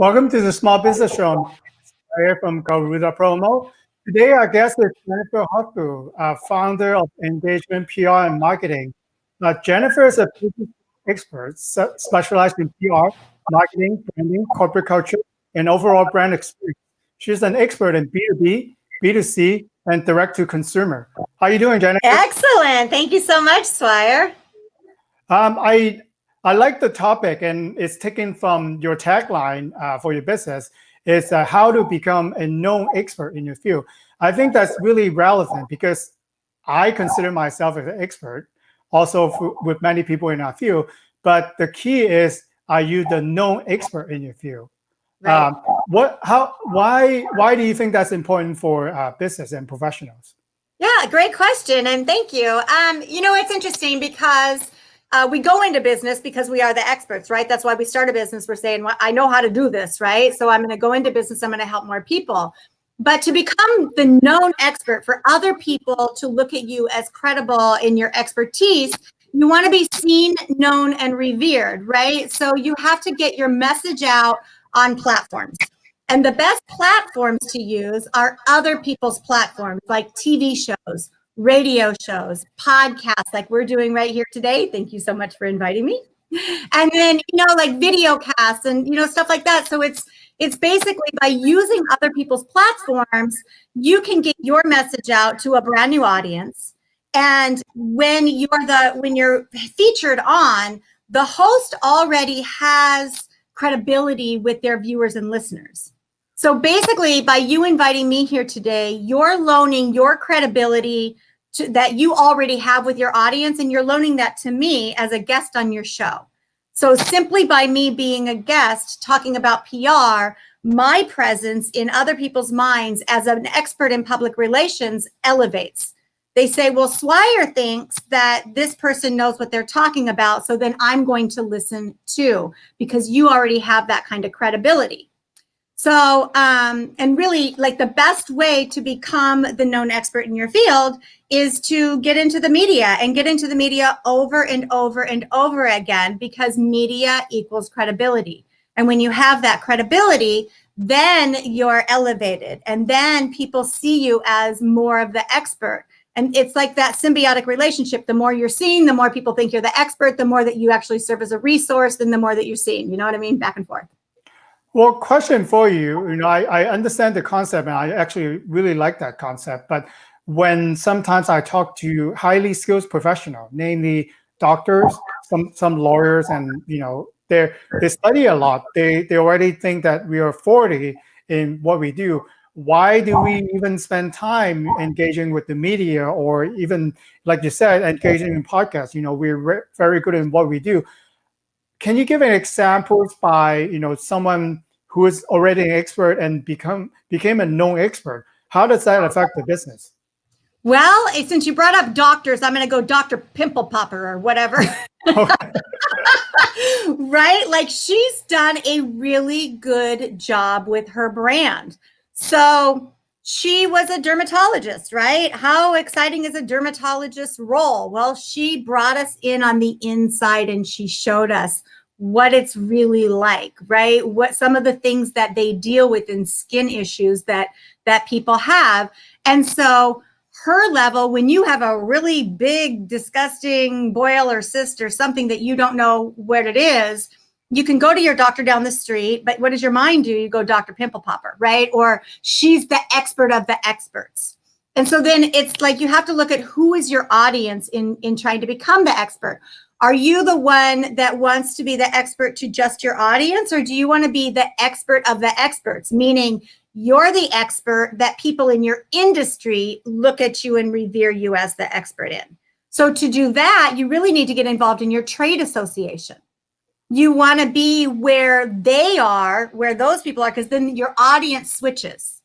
Welcome to the Small Business Show. I'm here from Garuda Promo. Today, our guest is Jennifer Horspool, founder of Engagement PR and Marketing. Jennifer is a business expert specialized in PR, marketing, branding, corporate culture, and overall brand experience. She's an expert in B2B, B2C, and direct-to-consumer. How are you doing, Jennifer? Excellent. Thank you so much, Swire. I like the topic, and it's taken from your tagline for your business. It's how to become a known expert in your field. I think that's really relevant because I consider myself as an expert, also with many people in our field. But the key is, are you the known expert in your field? Right. Why do you think that's important for business and professionals? Yeah, great question, and thank you. It's interesting because we go into business because we are the experts, right? That's why we start a business. We're saying, well, I know how to do this, right? So I'm going to go into business. I'm going to help more people. But to become the known expert, for other people to look at you as credible in your expertise, you want to be seen, known, and revered, right? So you have to get your message out on platforms. And the best platforms to use are other people's platforms, like TV shows, radio shows, podcasts like we're doing right here today. Thank you so much for inviting me. And then, like video casts and, stuff like that. So it's basically by using other people's platforms, you can get your message out to a brand new audience. And when you're featured on, the host already has credibility with their viewers and listeners. So basically, by you inviting me here today, you're loaning your credibility that you already have with your audience, and you're loaning that to me as a guest on your show. So simply by me being a guest talking about PR, my presence in other people's minds as an expert in public relations elevates. They say, well, Swire thinks that this person knows what they're talking about, so then I'm going to listen too, because you already have that kind of credibility. So, and really, like, the best way to become the known expert in your field is to get into the media, and get into the media over and over and over again, because media equals credibility. And when you have that credibility, then you're elevated, and then people see you as more of the expert. And it's like that symbiotic relationship. The more you're seen, the more people think you're the expert, the more that you actually serve as a resource, then the more that you're seen. You know what I mean? Back and forth. Well, question for you. I understand the concept, and I actually really like that concept. But when sometimes I talk to highly skilled professionals, namely doctors, some lawyers, and they study a lot. They already think that we are authority in what we do. Why do we even spend time engaging with the media, or even, like you said, engaging in podcasts? We're very good in what we do. Can you give an examples by someone who is already an expert and became a known expert? How does that affect the business? Well, since you brought up doctors, I'm going to go Dr. Pimple Popper or whatever. Okay. Right? Like, she's done a really good job with her brand. So she was a dermatologist, right? How exciting is a dermatologist's role? Well, she brought us in on the inside, and she showed us what it's really like, right? What some of the things that they deal with in skin issues that people have. And so her level, when you have a really big, disgusting boil or cyst or something that you don't know what it is, you can go to your doctor down the street, but what does your mind do? You go Dr. Pimple Popper, right? Or she's the expert of the experts. And so then it's like you have to look at who is your audience in trying to become the expert. Are you the one that wants to be the expert to just your audience, or do you want to be the expert of the experts? Meaning you're the expert that people in your industry look at you and revere you as the expert in. So to do that, you really need to get involved in your trade association. You want to be where they are, where those people are, because then your audience switches,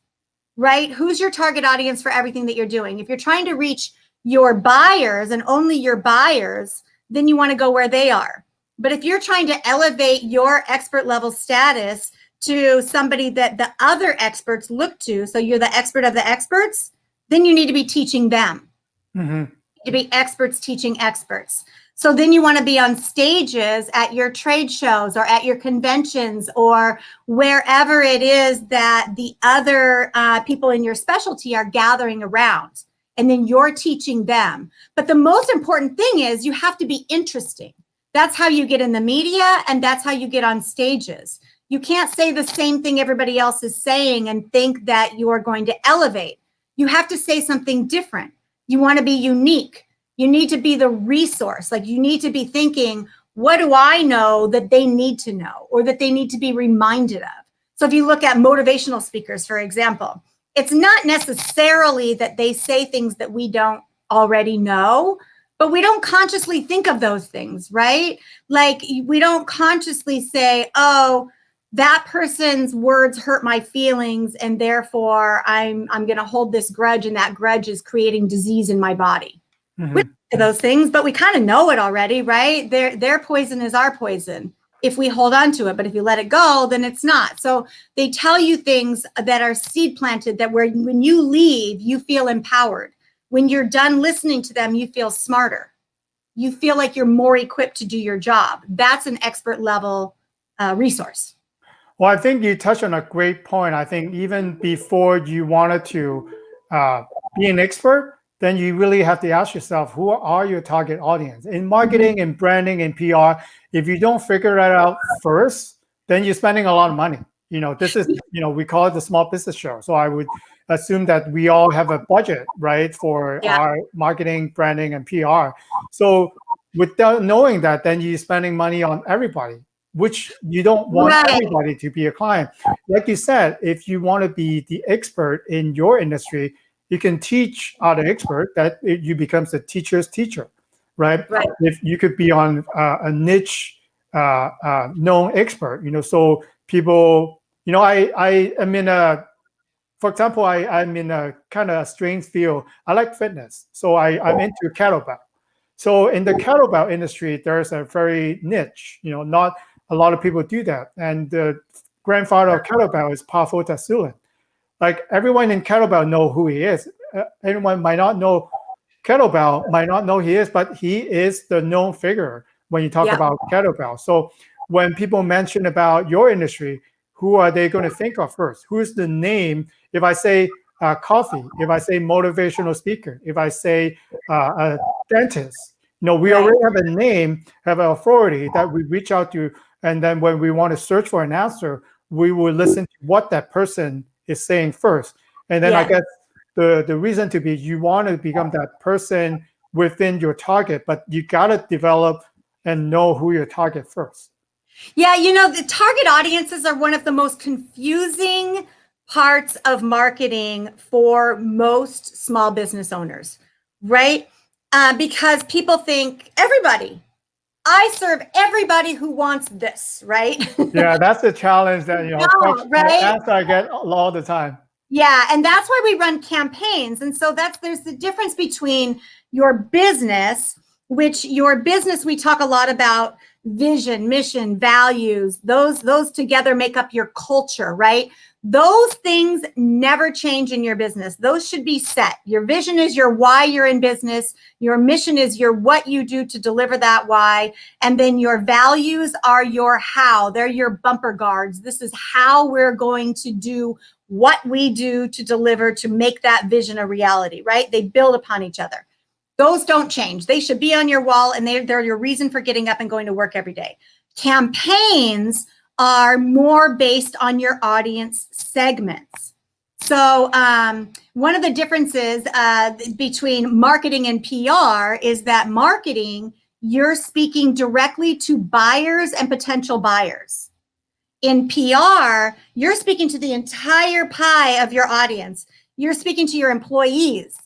right? Who's your target audience for everything that you're doing? If you're trying to reach your buyers and only your buyers, then you want to go where they are. But if you're trying to elevate your expert level status to somebody that the other experts look to, so you're the expert of the experts, then you need to be teaching them. Mm-hmm. To be experts teaching experts. So then you want to be on stages at your trade shows or at your conventions or wherever it is that the other people in your specialty are gathering around. And then you're teaching them. But the most important thing is you have to be interesting. That's how you get in the media, and that's how you get on stages. You can't say the same thing everybody else is saying and think that you are going to elevate. You have to say something different. You want to be unique. You need to be the resource. Like, you need to be thinking, what do I know that they need to know or that they need to be reminded of? So if you look at motivational speakers, for example, it's not necessarily that they say things that we don't already know, but we don't consciously think of those things, right? Like, we don't consciously say, oh, that person's words hurt my feelings, and therefore I'm going to hold this grudge, and that grudge is creating disease in my body. Mm-hmm. We don't say those things, but we kind of know it already, right? Their poison is our poison if we hold on to it, but if you let it go, then it's not. So they tell you things that are seed planted, that when you leave, you feel empowered. When you're done listening to them, you feel smarter. You feel like you're more equipped to do your job. That's an expert level resource. Well, I think you touched on a great point. I think even before you wanted to be an expert, then you really have to ask yourself, who are your target audience? In marketing and branding and PR, if you don't figure that out first, then you're spending a lot of money. This is, we call it the small business show. So I would assume that we all have a budget, right, for our marketing, branding, and PR. So without knowing that, then you're spending money on everybody, which you don't want everybody to be a client. Like you said, if you want to be the expert in your industry, you can teach other expert that you become the teacher's teacher, right? If you could be on a niche known expert, so people, I am in for example, I'm in a kind of strange field. I like fitness, so I'm into kettlebell. So in the kettlebell industry, there's a very niche, not a lot of people do that. And the grandfather of kettlebell is Powerful Tasulin. Like, everyone in kettlebell know who he is. Anyone might not know kettlebell, might not know he is, but he is the known figure when you talk about kettlebell. So when people mention about your industry, who are they going to think of first? Who's the name? If I say coffee, if I say motivational speaker, if I say a dentist, we already have a name, have an authority that we reach out to. And then when we want to search for an answer, we will listen to what that person is saying first. And then I guess the reason to be, you want to become that person within your target, but you got to develop and know who your target first. Yeah, the target audiences are one of the most confusing parts of marketing for most small business owners, right? Because people think I serve everybody who wants this, right? Yeah, that's the challenge that, right? I get all the time. Yeah, and that's why we run campaigns. And so there's the difference between your business, which we talk a lot about vision, mission, values. Those together make up your culture, right? Those things never change in your business. Those should be set. Your vision is your why you're in business. Your mission is your what you do to deliver that why. And then your values are your how. They're your bumper guards. This is how we're going to do what we do to deliver, to make that vision a reality, right? They build upon each other. Those don't change. They should be on your wall, and they're your reason for getting up and going to work every day. Campaigns are more based on your audience segments. So one of the differences between marketing and PR is that marketing, you're speaking directly to buyers and potential buyers. In PR, you're speaking to the entire pie of your audience. You're speaking to your employees.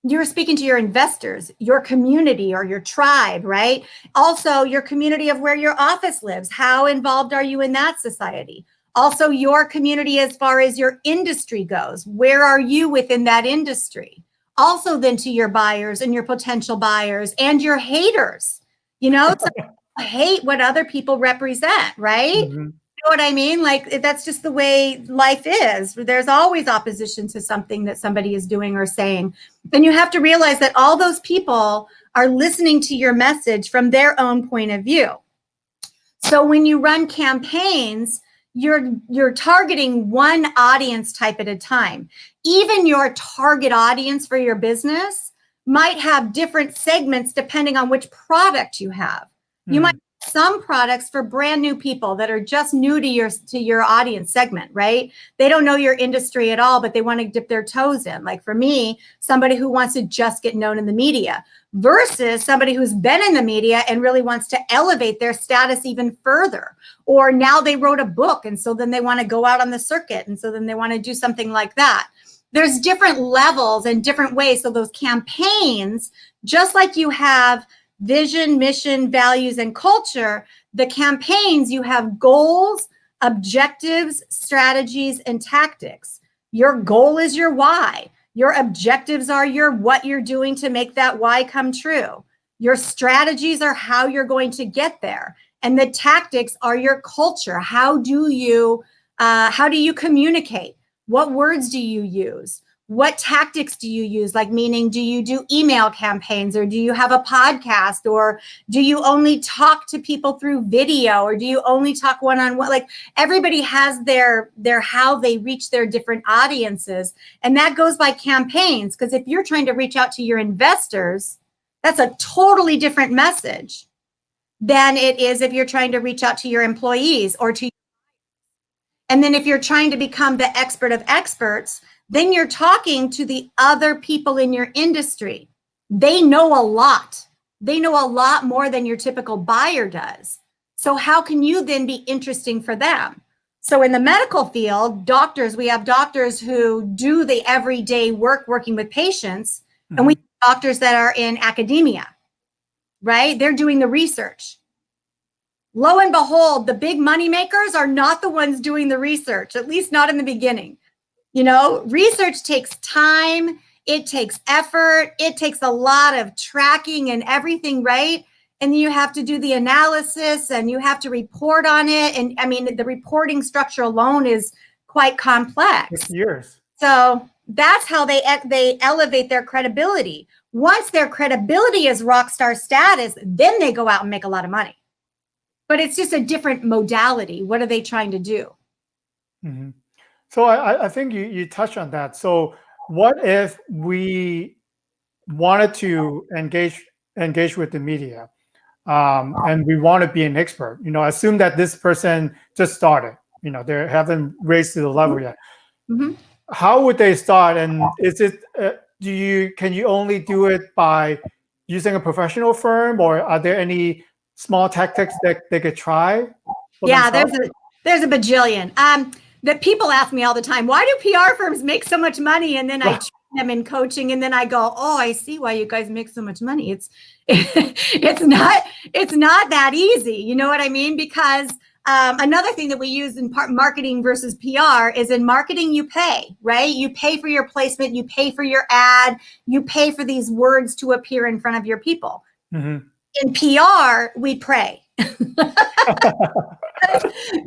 You're speaking to your investors, your community or your tribe, right? Also, your community of where your office lives. How involved are you in that society? Also, your community as far as your industry goes. Where are you within that industry? Also, then to your buyers and your potential buyers and your haters. So hate what other people represent, right? Mm-hmm. You know what I mean? Like, that's just the way life is. There's always opposition to something that somebody is doing or saying. And you have to realize that all those people are listening to your message from their own point of view. So when you run campaigns, you're targeting one audience type at a time. Even your target audience for your business might have different segments depending on which product you have. You might have some products for brand new people that are just new to your audience segment, right? They don't know your industry at all, but they want to dip their toes in. Like for me, somebody who wants to just get known in the media versus somebody who's been in the media and really wants to elevate their status even further. Or now they wrote a book, and so then they want to go out on the circuit, and so then they want to do something like that. There's different levels and different ways. So those campaigns, just like you have vision, mission, values, and culture, the campaigns, you have goals, objectives, strategies, and tactics. Your goal is your why. Your objectives are what you're doing to make that why come true. Your strategies are how you're going to get there. And the tactics are your culture. How do you communicate? What words do you use? What tactics do you use? Like, meaning, do you do email campaigns, or do you have a podcast, or do you only talk to people through video, or do you only talk one-on-one? Like, everybody has their how they reach their different audiences. And that goes by campaigns, because if you're trying to reach out to your investors, that's a totally different message than it is if you're trying to reach out to your employees or to. And then if you're trying to become the expert of experts, then you're talking to the other people in your industry. They know a lot. They know a lot more than your typical buyer does. So how can you then be interesting for them? So in the medical field, we have doctors who do the everyday work working with patients, and we have doctors that are in academia, right? They're doing the research. Lo and behold, the big money makers are not the ones doing the research, at least not in the beginning. You know, research takes time, it takes effort, it takes a lot of tracking and everything, right? And you have to do the analysis and you have to report on it. And I mean, the reporting structure alone is quite complex. It's years. So that's how they elevate their credibility. Once their credibility is rock star status, then they go out and make a lot of money. But it's just a different modality. What are they trying to do? Mm-hmm. So I think you touched on that. So what if we wanted to engage with the media, and we want to be an expert? You know, assume that this person just started. You know, they haven't raised to the level yet. Mm-hmm. How would they start? And is it can you only do it by using a professional firm, or are there any small tactics that they could try? Yeah, there's a bajillion. That people ask me all the time, why do PR firms make so much money? And then I train them in coaching, and then I go, oh, I see why you guys make so much money. It's not that easy. You know what I mean? Because another thing that we use in marketing versus PR is, in marketing, you pay, right? You pay for your placement, you pay for your ad, you pay for these words to appear in front of your people. Mm-hmm. In PR, we pray.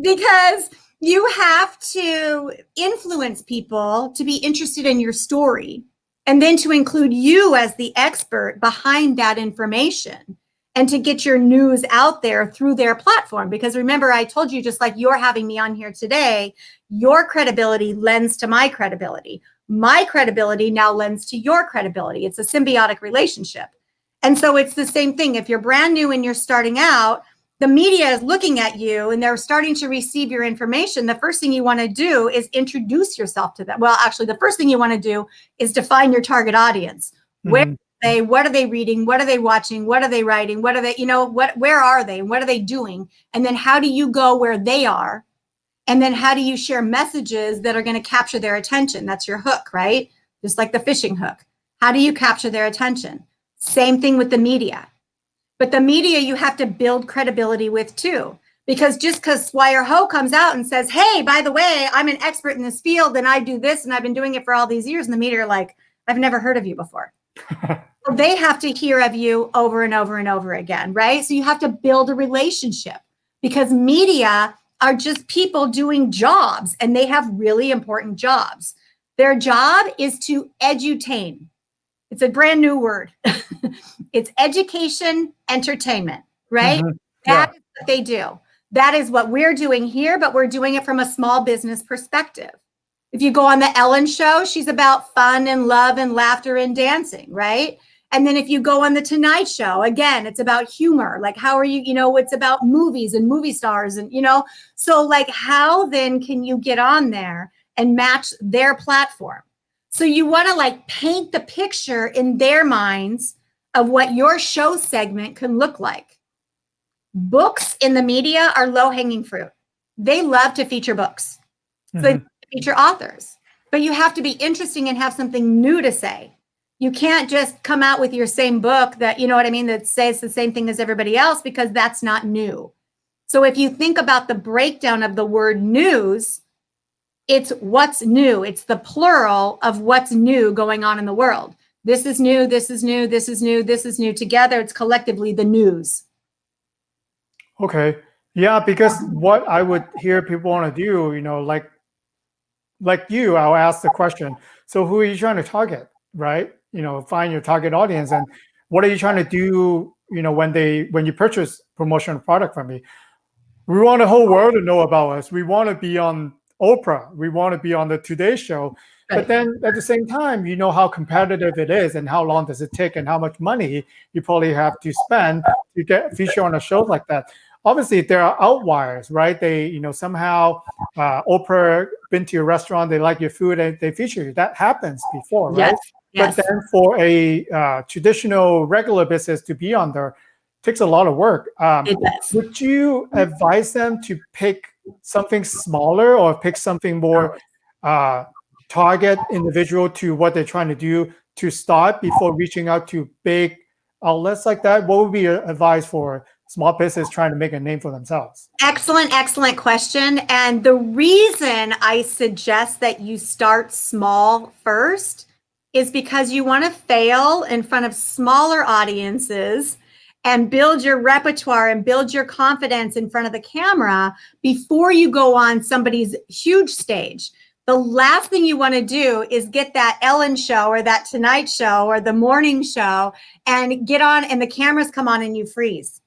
Because you have to influence people to be interested in your story, and then to include you as the expert behind that information, and to get your news out there through their platform. Because remember, I told you, just like you're having me on here today, your credibility lends to my credibility. My credibility now lends to your credibility. It's a symbiotic relationship. And so it's the same thing. If you're brand new and you're starting out, the media is looking at you and they're starting to receive your information. The first thing you want to do is introduce yourself to them. Well, actually, the first thing you want to do is define your target audience. Where are they? What are they reading? What are they watching? What are they writing? What are they, where are they? What are they doing? And then how do you go where they are? And then how do you share messages that are going to capture their attention? That's your hook, right? Just like the fishing hook. How do you capture their attention? Same thing with the media. But the media, you have to build credibility with too. Because just because Squire Ho comes out and says, hey, by the way, I'm an expert in this field and I do this and I've been doing it for all these years, and the media are like, I've never heard of you before. So they have to hear of you over and over and over again, right? So you have to build a relationship, because media are just people doing jobs, and they have really important jobs. Their job is to edutain. It's a brand new word. It's education, entertainment, right? Mm-hmm. That is what they do. That is what we're doing here, but we're doing it from a small business perspective. If you go on the Ellen show, she's about fun and love and laughter and dancing, right? And then if you go on the Tonight Show, again, it's about humor. Like, how are you, it's about movies and movie stars and, so like, how then can you get on there and match their platform? So you want to like paint the picture in their minds of what your show segment can look like. Books in the media are low-hanging fruit. They love to feature books. So they feature authors, but you have to be interesting and have something new to say. You can't just come out with your same book that, that says the same thing as everybody else, because that's not new. So if you think about the breakdown of the word news, it's what's new. It's the plural of what's new going on in the world. This is new, this is new, this is new, this is new. Together, it's collectively the news. Okay. Yeah, because what I would hear people want to do, like you, I'll ask the question, so who are you trying to target, right? Find your target audience, and what are you trying to do, when you purchase promotional product from me? We want the whole world to know about us. We want to be on Oprah. We want to be on the Today Show. But then at the same time, you know how competitive it is and how long does it take and how much money you probably have to spend to get featured on a show like that. Obviously, there are outliers, right? They, somehow Oprah been to your restaurant, they like your food, and they feature you. That happens before, right? Yes. But then for a traditional regular business to be on there takes a lot of work. It does. Would you advise them to pick something smaller or pick something more target individual to what they're trying to do to start before reaching out to big outlets like that? What would be your advice for small business trying to make a name for themselves? Excellent question. And the reason I suggest that you start small first is because you want to fail in front of smaller audiences and build your repertoire and build your confidence in front of the camera before you go on somebody's huge stage. The last thing you want to do is get that Ellen show or that Tonight Show or the morning show and get on and the cameras come on and you freeze.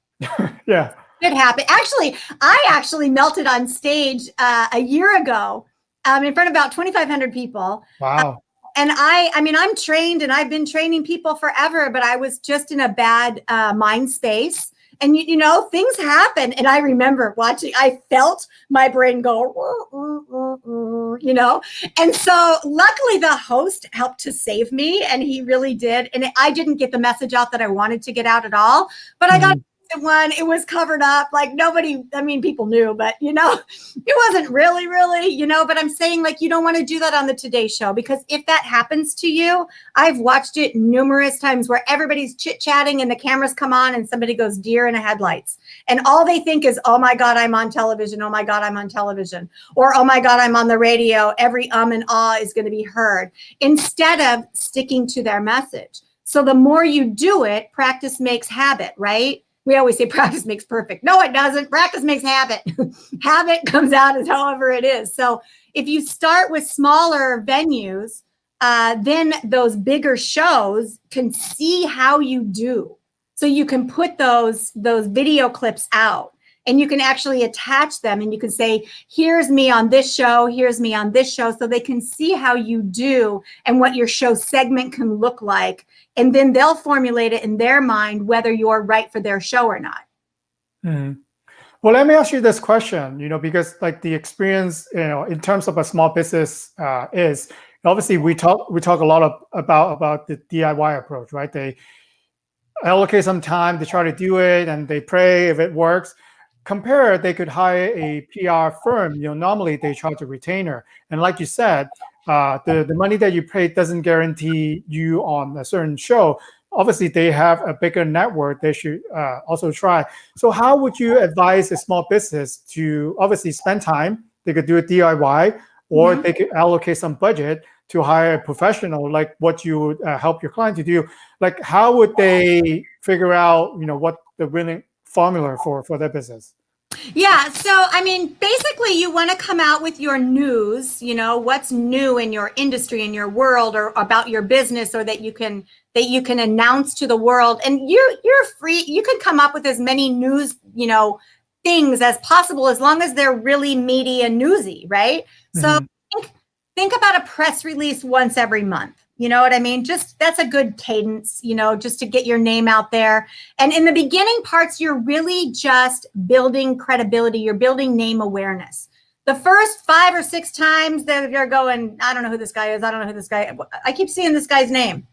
Yeah. It happened. Actually, I melted on stage a year ago in front of about 2,500 people. Wow. And I'm trained and I've been training people forever, but I was just in a bad mind space. And, things happen. And I remember watching, I felt my brain go, And so luckily the host helped to save me, and he really did. And I didn't get the message out that I wanted to get out at all, but I got one. It was covered up, like nobody, people knew, but it wasn't really, but I'm saying, like, you don't want to do that on the Today Show, because if that happens to you, I've watched it numerous times where everybody's chit-chatting and the cameras come on and somebody goes deer in the headlights, and all they think is, oh my God, I'm on television. Oh my God, I'm on television. Or, oh my God, I'm on the radio. Every and ah is going to be heard, instead of sticking to their message. So the more you do it, practice makes habit, right? We always say practice makes perfect. No, it doesn't. Practice makes habit. Habit comes out as however it is. So if you start with smaller venues, then those bigger shows can see how you do. So you can put those video clips out, and you can actually attach them, and you can say, here's me on this show, here's me on this show, so they can see how you do and what your show segment can look like. And then they'll formulate it in their mind whether you're right for their show or not. Mm-hmm. Well, let me ask you this question, because like the experience, in terms of a small business is, obviously we talk a lot about the DIY approach, right? They allocate some time to try to do it and they pray if it works. Compare, they could hire a PR firm. Normally they charge a retainer. And like you said, the money that you pay doesn't guarantee you on a certain show. Obviously, they have a bigger network. They should also try. So how would you advise a small business to obviously spend time? They could do a DIY, or they could allocate some budget to hire a professional, like what you would help your client to do. Like, how would they figure out, what the winning formula for their business? Yeah. So, I mean, basically, you want to come out with your news, what's new in your industry, in your world, or about your business, or that you can announce to the world. And you're free. You can come up with as many news, things as possible, as long as they're really meaty and newsy, right? So Mhm. think about a press release once every month. You know what I mean? Just that's a good cadence, just to get your name out there. And in the beginning parts, you're really just building credibility. You're building name awareness. The first 5 or 6 times that you're going, I don't know who this guy is. I don't know who this guy is. I keep seeing this guy's name.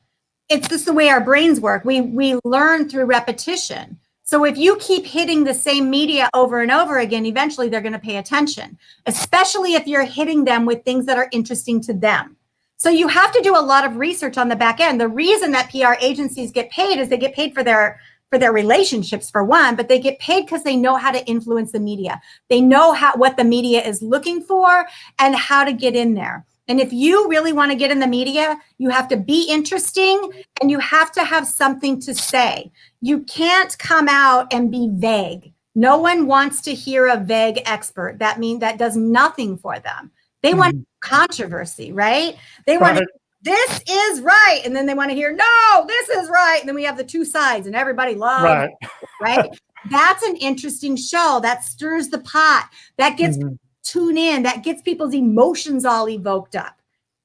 It's just the way our brains work. We learn through repetition. So if you keep hitting the same media over and over again, eventually they're going to pay attention, especially if you're hitting them with things that are interesting to them. So you have to do a lot of research on the back end. The reason that PR agencies get paid is they get paid for their relationships, for one, but they get paid because they know how to influence the media. They know what the media is looking for and how to get in there. And if you really want to get in the media, you have to be interesting and you have to have something to say. You can't come out and be vague. No one wants to hear a vague expert. That means that does nothing for them. They want controversy, right? They want to, this is right. And then they want to hear, no, this is right. And then we have the two sides and everybody loves it, right? That's an interesting show. That stirs the pot. That gets tune in. That gets people's emotions all evoked up.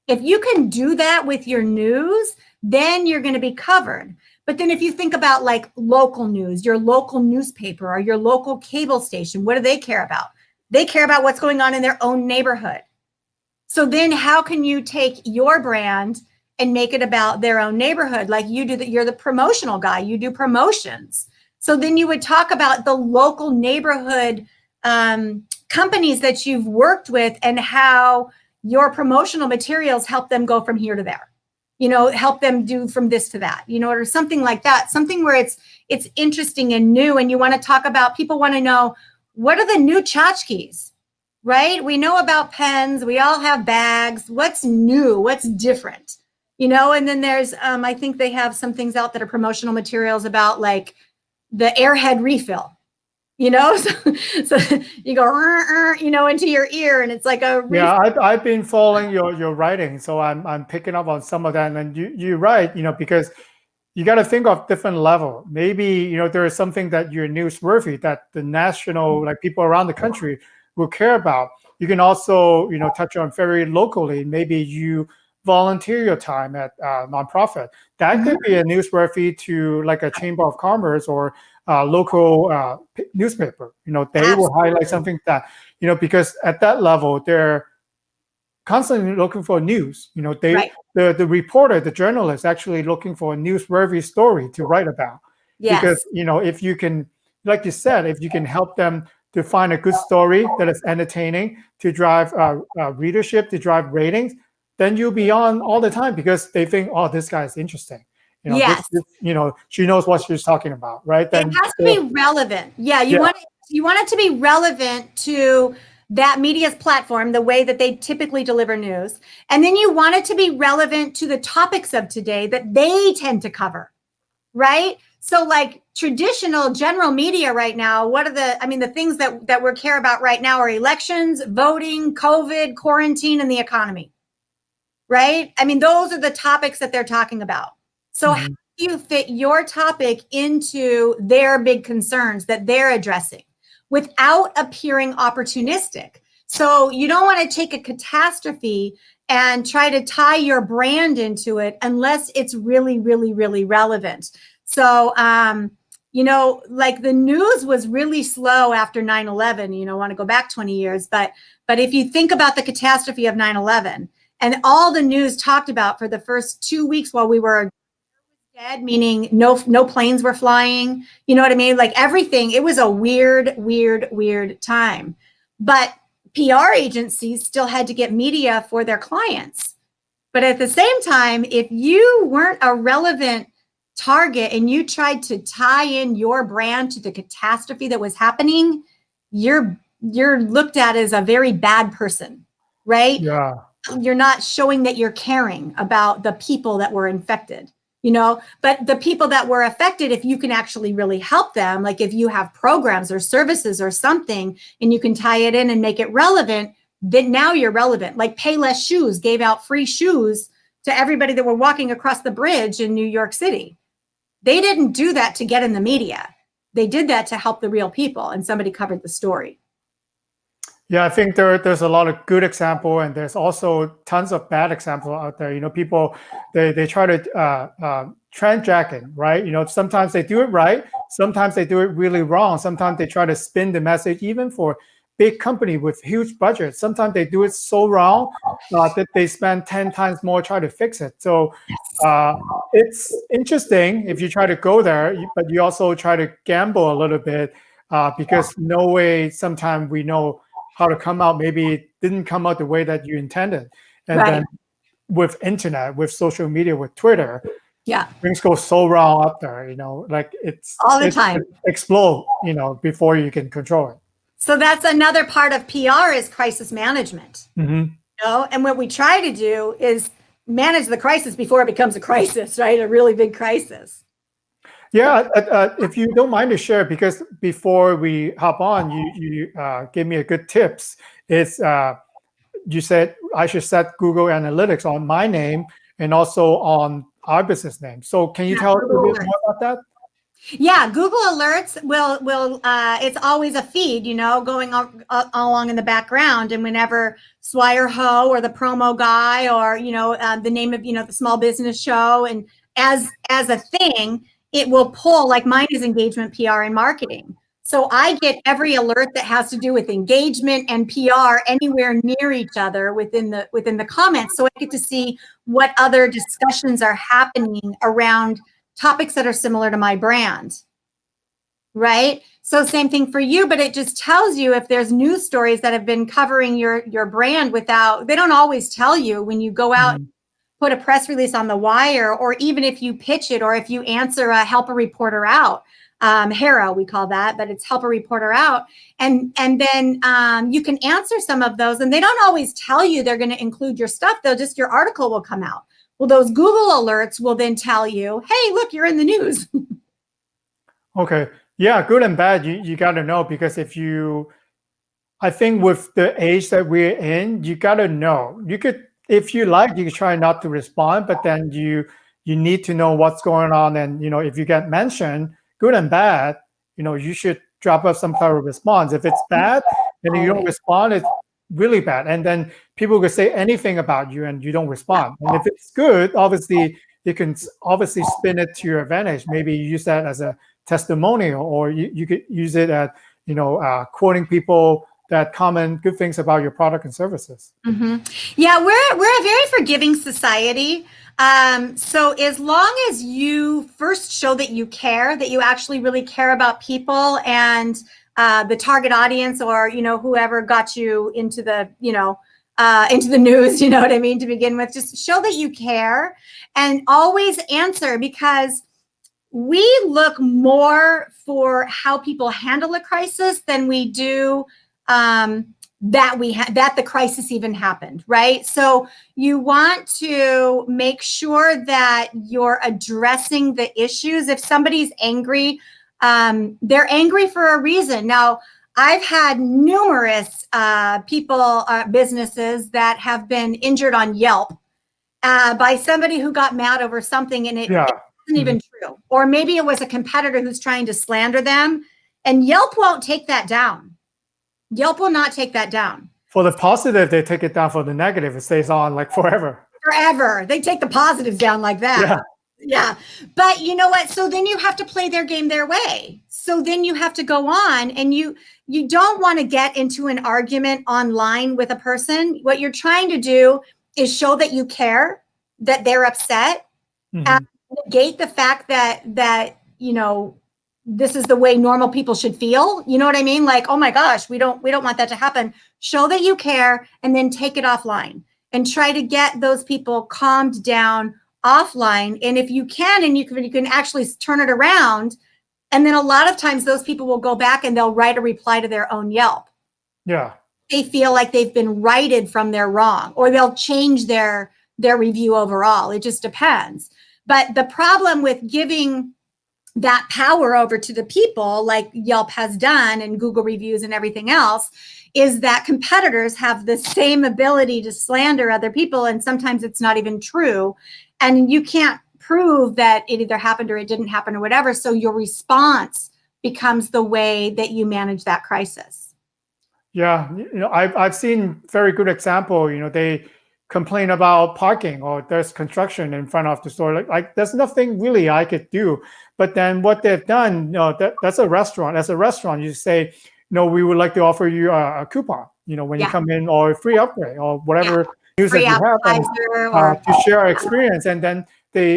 If you can do that with your news, then you're going to be covered. But then if you think about like local news, your local newspaper or your local cable station, what do they care about? They care about what's going on in their own neighborhood. So then how can you take your brand and make it about their own neighborhood? Like you do, you're the promotional guy, you do promotions. So then you would talk about the local neighborhood companies that you've worked with and how your promotional materials help them go from here to there, help them do from this to that, or something like that, something where it's interesting and new. And you want to talk about, people want to know, what are the new tchotchkes, right? We know about pens. We all have bags. What's new? What's different? And then there's, I think they have some things out that are promotional materials about like the Airhead refill, so you go, into your ear and it's like a refill. Yeah, I've been following your writing, so I'm picking up on some of that. And you're right, because you got to think of different level. Maybe, there is something that you're newsworthy that the national, like people around the country will care about. You can also, touch on very locally. Maybe you volunteer your time at a nonprofit. That could be a newsworthy to like a chamber of commerce or local newspaper. They Absolutely. will highlight something that, because at that level, they're constantly looking for news. Right. The reporter, the journalist, actually looking for a newsworthy story to write about. Yes. Because if you can, like you said, if you can help them to find a good story that is entertaining, to drive readership, to drive ratings, then you'll be on all the time because they think, oh, this guy is interesting. Yes. She knows what she's talking about, right? Then it has to be relevant. Yeah, you want it to be relevant to that media's platform, the way that they typically deliver news. And then you want it to be relevant to the topics of today that they tend to cover, right? So like traditional general media right now, the things that we care about right now are elections, voting, COVID, quarantine, and the economy, right? Those are the topics that they're talking about. So how do you fit your topic into their big concerns that they're addressing without appearing opportunistic? So you don't want to take a catastrophe and try to tie your brand into it unless it's really, really, really relevant. So, like the news was really slow after 9/11, want to go back 20 years. But if you think about the catastrophe of 9/11 and all the news talked about for the first 2 weeks while we were dead, meaning no planes were flying, you know what I mean? Like everything, it was a weird time. But PR agencies still had to get media for their clients. But at the same time, if you weren't a relevant target and you tried to tie in your brand to the catastrophe that was happening, you're looked at as a very bad person, right? Yeah. You're not showing that you're caring about the people that were infected. but the people that were affected, if you can actually really help them, like if you have programs or services or something and you can tie it in and make it relevant, then now you're relevant. Like Payless Shoes gave out free shoes to everybody that were walking across the bridge in New York City. They didn't do that to get in the media. They did that to help the real people, and somebody covered the story. Yeah, I think there's a lot of good example, and there's also tons of bad example out there. People they try to trend jacking, right? Sometimes they do it right, sometimes they do it really wrong. Sometimes they try to spin the message, even for big company with huge budgets. Sometimes they do it so wrong that they spend 10 times more trying to fix it. So it's interesting if you try to go there, but you also try to gamble a little bit because no way sometimes we know how to come out. Maybe it didn't come out the way that you intended. And then with internet, with social media, with Twitter, things go so wrong up there, like it's all the time. It explode, before you can control it. So that's another part of PR is crisis management. And what we try to do is manage the crisis before it becomes a crisis, right? A really big crisis. Yeah, if you don't mind to share, because before we hop on, you gave me a good tips. It's you said I should set Google Analytics on my name and also on our business name. So can you tell us a little bit more about that? Yeah, Google Alerts will it's always a feed, going along in the background, and whenever Swire Ho or the promo guy or the name of the small business show, and as a thing, it will pull, like mine is engagement, PR, and marketing. So I get every alert that has to do with engagement and PR anywhere near each other within the comments. So I get to see what other discussions are happening around topics that are similar to my brand, right? So same thing for you, but it just tells you if there's news stories that have been covering your brand without, they don't always tell you when you go out and put a press release on the wire, or even if you pitch it, or if you answer help a reporter out, HERA, we call that, but it's help a reporter out. And then you can answer some of those, and they don't always tell you they're going to include your stuff. Your article will come out. Well, those Google alerts will then tell you, hey, look, you're in the news. Okay. Yeah, good and bad. You got to know, because I think with the age that we're in, you got to know. You could, if you like, you could try not to respond, but then you need to know what's going on. And, if you get mentioned, good and bad, you should drop up some kind of response. If it's bad and you don't respond, it's really bad. And then people could say anything about you and you don't respond. And if it's good, obviously you can spin it to your advantage. Maybe you use that as a testimonial, or you could use it at quoting people that comment good things about your product and services. Yeah, we're a very forgiving society. So as long as you first show that you care, that you actually really care about people and the target audience, or whoever got you into the into the news, you know what I mean, to begin with, just show that you care and always answer, because we look more for how people handle a crisis than we do that the crisis even happened, right? So you want to make sure that you're addressing the issues. If somebody's angry, they're angry for a reason. Now, I've had numerous businesses that have been injured on Yelp by somebody who got mad over something, and it wasn't even true. Or maybe it was a competitor who's trying to slander them, and Yelp won't take that down. Yelp will not take that down. For the positive, they take it down. For the negative, it stays on like forever. Forever. They take the positives down like that. Yeah. But you know what? So then you have to play their game their way. So then you have to go on, and you don't want to get into an argument online with a person. What you're trying to do is show that you care, that they're upset, and negate the fact that this is the way normal people should feel. You know what I mean? Like, oh my gosh, we don't want that to happen. Show that you care, and then take it offline and try to get those people calmed down offline. And if you can, and you can actually turn it around. And then a lot of times those people will go back and they'll write a reply to their own Yelp. Yeah. They feel like they've been righted from their wrong, or they'll change their review overall. It just depends. But the problem with giving that power over to the people, like Yelp has done and Google reviews and everything else, is that competitors have the same ability to slander other people. And sometimes it's not even true. And you can't prove that it either happened or it didn't happen or whatever. So your response becomes the way that you manage that crisis. Yeah, I've seen very good example. They complain about parking or there's construction in front of the store. Like there's nothing really I could do. But then what they've done, that's a restaurant. As a restaurant, you say, we would like to offer you a coupon, when you come in, or a free upgrade or whatever news that you have, to share our experience. And then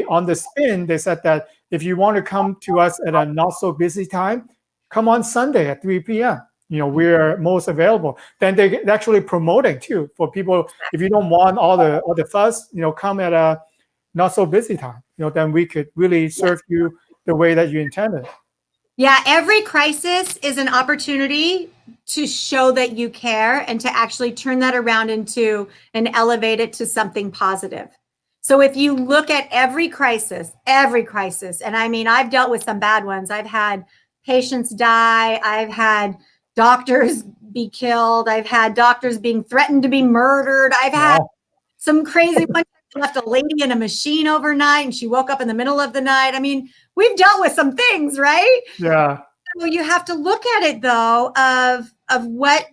on the spin, they said that if you want to come to us at a not so busy time, come on Sunday at 3 p.m. We're most available. Then they're actually promoting too for people. If you don't want all the fuss, come at a not so busy time. Then we could really serve you the way that you intended. Yeah, every crisis is an opportunity to show that you care and to actually turn that around and elevate it to something positive. So if you look at every crisis, and I mean, I've dealt with some bad ones. I've had patients die. I've had doctors be killed. I've had doctors being threatened to be murdered. I've had some crazy one. Left a lady in a machine overnight and she woke up in the middle of the night. I mean, we've dealt with some things, right? Yeah. So you have to look at it though, of what,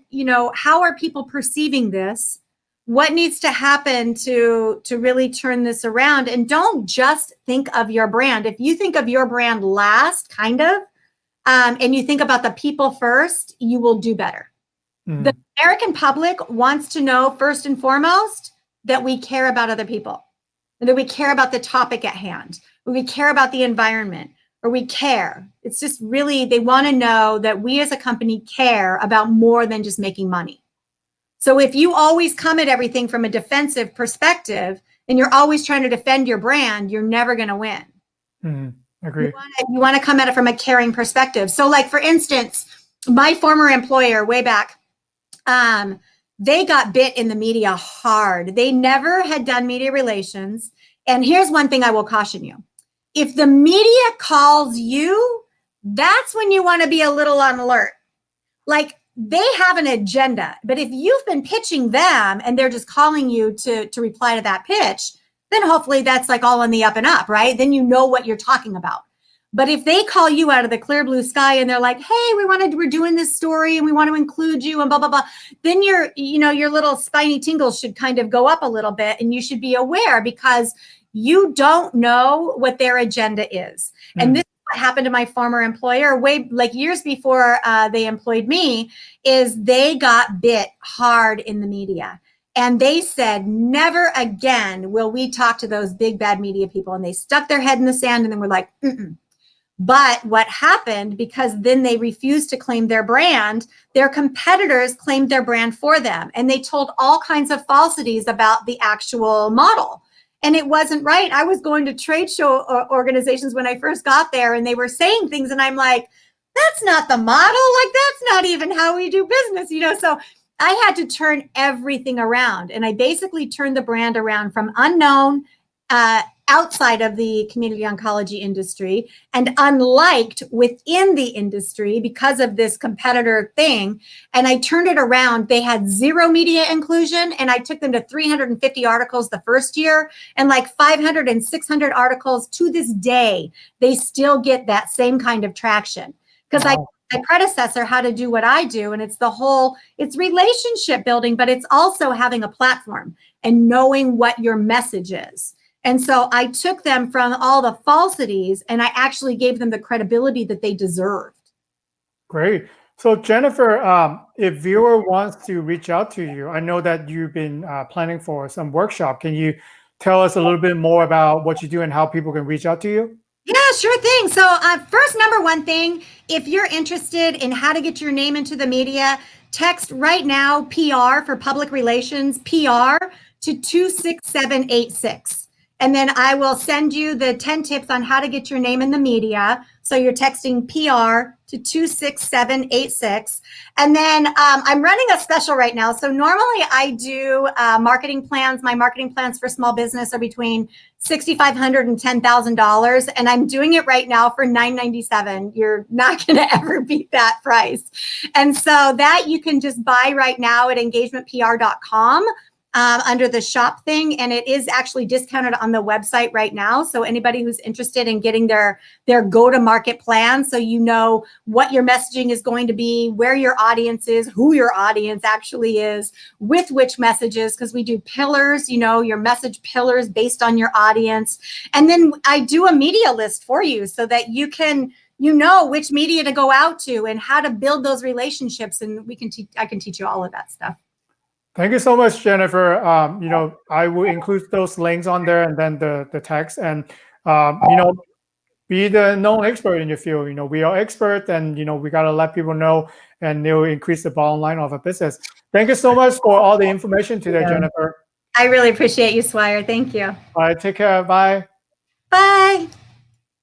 how are people perceiving this? What needs to happen to really turn this around? And don't just think of your brand. If you think of your brand last, kind of, and you think about the people first, you will do better. The American public wants to know, first and foremost, that we care about other people, and that we care about the topic at hand, or we care about the environment, or we care. It's just really, they want to know that we as a company care about more than just making money. So if you always come at everything from a defensive perspective and you're always trying to defend your brand, you're never going to win. Agree. You want to come at it from a caring perspective. So like, for instance, my former employer way back, they got bit in the media hard. They never had done media relations. And here's one thing I will caution you. If the media calls you, that's when you want to be a little on alert. Like, they have an agenda, but if you've been pitching them and they're just calling you to reply to that pitch, then hopefully that's like all on the up and up, right? Then you know what you're talking about. But if they call you out of the clear blue sky and they're like, hey, we're doing this story and we want to include you and blah, blah, blah, then your little spiny tingles should kind of go up a little bit, and you should be aware, because you don't know what their agenda is. And this is what happened to my former employer years before they employed me, is they got bit hard in the media. And they said, never again will we talk to those big bad media people. And they stuck their head in the sand and then were like, mm-mm. But what happened, because then they refused to claim their brand, their competitors claimed their brand for them. And they told all kinds of falsities about the actual model. And it wasn't right. I was going to trade show organizations when I first got there, and they were saying things. And I'm like, that's not the model. Like, that's not even how we do business, So I had to turn everything around. And I basically turned the brand around from unknown, outside of the community oncology industry, and unliked within the industry because of this competitor thing. And I turned it around. They had zero media inclusion, and I took them to 350 articles the first year, and like 500 and 600 articles to this day. They still get that same kind of traction, because my predecessor had to do what I do. And it's relationship building, but it's also having a platform and knowing what your message is. And so I took them from all the falsities, and I actually gave them the credibility that they deserved. Great. So Jennifer, if viewer wants to reach out to you, I know that you've been planning for some workshop. Can you tell us a little bit more about what you do and how people can reach out to you? Yeah, sure thing. So first, number one thing, if you're interested in how to get your name into the media, text right now, PR for public relations, PR, to 26786. And then I will send you the 10 tips on how to get your name in the media. So you're texting PR to 26786. And then I'm running a special right now. So normally I do marketing plans. My marketing plans for small business are between $6,500 and $10,000. And I'm doing it right now for $997. You're not going to ever beat that price. And so that you can just buy right now at engagementpr.com. Under the shop thing, and it is actually discounted on the website right now. So anybody who's interested in getting their go-to-market plan, so you know what your messaging is going to be, where your audience is, who your audience actually is, with which messages, because we do pillars, you know, your message pillars based on your audience. And then I do a media list for you so that you can, you know, which media to go out to and how to build those relationships. And I can teach you all of that stuff. Thank you so much, Jennifer. You know, I will include those links on there and then the text. And you know, be the known expert in your field. You know, we are experts, and you know, we gotta let people know, and they'll increase the bottom line of a business. Thank you so much for all the information today, Jennifer. I really appreciate you, Swire. Thank you. All right, take care. Bye. Bye.